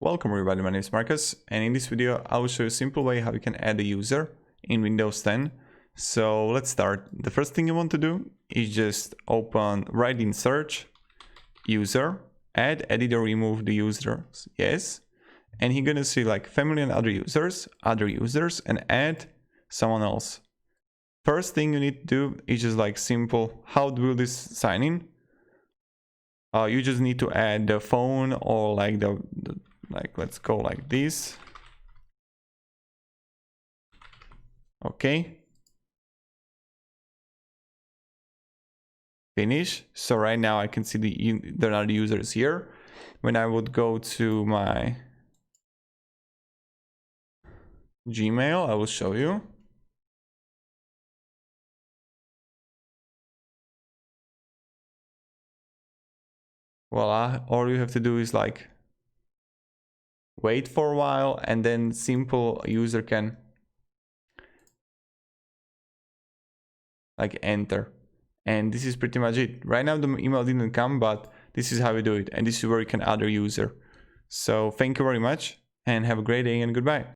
Welcome everybody, my name is Marcus, and in this video I will show you a simple way how you can add a user in Windows 10. So let's start. The first thing you want to do is just write in search, user, add, edit or remove the users, yes. And you're gonna see like family and other users, and add someone else. First thing you need to do is just like simple, how will this sign in? You just need to add the phone or like let's go like this. Okay. Finish. So right now I can see there are the users here. When I would go to my Gmail, I will show you. Voila. All you have to do is like wait for a while, and then simple user can like enter. And this is pretty much it. Right now the email didn't come, but this is how we do it, and this is where you can add a user. So thank you very much and have a great day and goodbye.